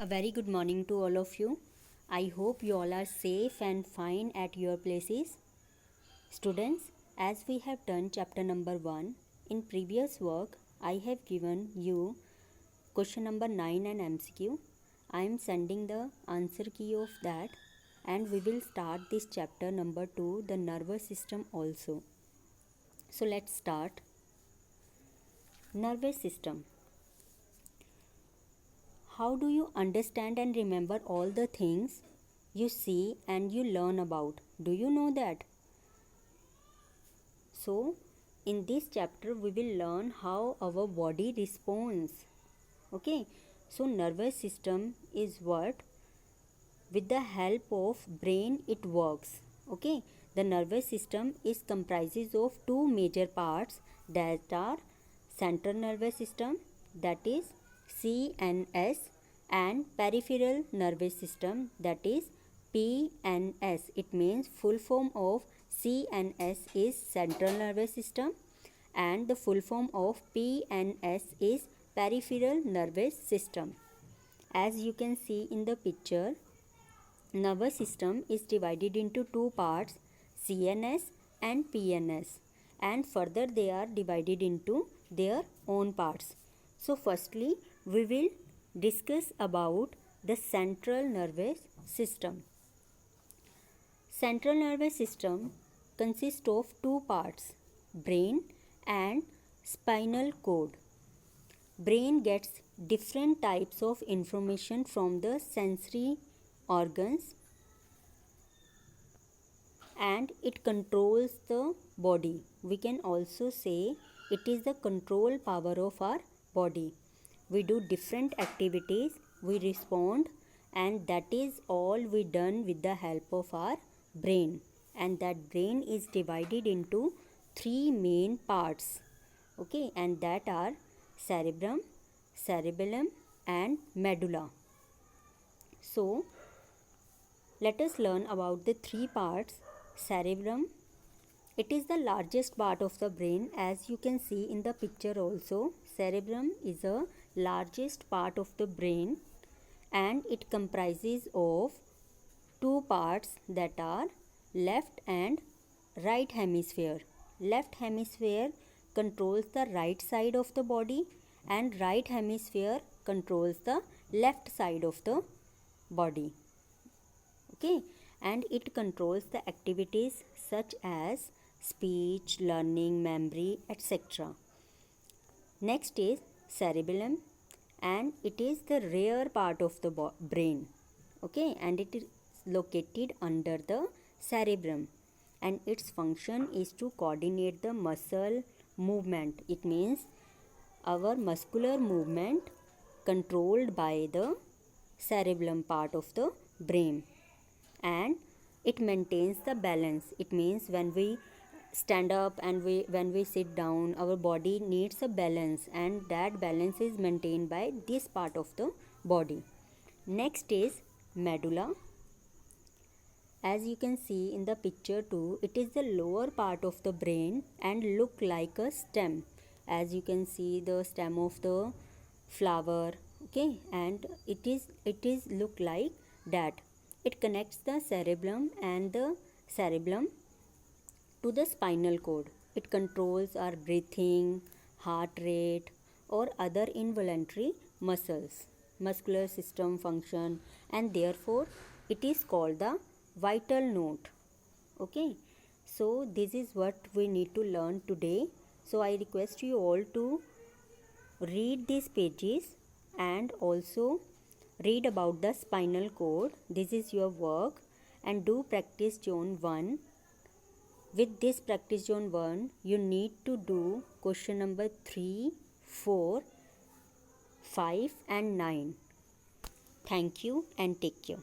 A very good morning to all of you. I hope you all are safe and fine at your places. Students, as we have done chapter number 1, in previous work I have given you question number 9 and MCQ. I am sending the answer key of that and we will start this chapter number 2, the nervous system also. So let's start. Nervous system. How do you understand and remember all the things you see and you learn about? Do you know that? So, in this chapter, we will learn how our body responds. Okay, so nervous system is what? With the help of brain, it works. Okay, the nervous system is comprises of two major parts that are central nervous system, that is CNS, and peripheral nervous system, that is PNS. It means full form of CNS is central nervous system and the full form of PNS is peripheral nervous system. As you can see in the picture, nervous system is divided into two parts, CNS and PNS, and further they are divided into their own parts. So firstly we will discuss about the central nervous system. Central nervous system consists of two parts, brain and spinal cord. Brain gets different types of information from the sensory organs and it controls the body. We can also say it is the control power of our body. We do different activities, we respond, and that is all we done with the help of our brain. And that brain is divided into three main parts. Okay, and that are cerebrum, cerebellum, and medulla. So, let us learn about the three parts. Cerebrum, it is the largest part of the brain, as you can see in the picture also. Cerebrum is the largest part of the brain and it comprises of two parts, that are left and right hemisphere. Left hemisphere controls the right side of the body and right hemisphere controls the left side of the body. Okay, and it controls the activities such as speech, learning, memory, etc. Next is cerebellum, and it is the rear part of the brain. Okay, and it is located under the cerebrum, and its function is to coordinate the muscle movement. It means our muscular movement controlled by the cerebellum part of the brain, and it maintains the balance. It means when we stand up and when we sit down, our body needs a balance, and that balance is maintained by this part of the body. Next is medulla. As you can see in the picture too, it is the lower part of the brain and look like a stem. As you can see the stem of the flower. Okay, and it is look like that. It connects the cerebellum and the cerebellum to the spinal cord. It controls our breathing, heart rate, or other involuntary muscular system function, and therefore it is called the vital node. Okay, so this is what we need to learn today. So I request you all to read these pages and also read about the spinal cord. This is your work, and do practice zone 1. With this practice zone 1, you need to do question number 3, 4, 5 and 9. Thank you and take care.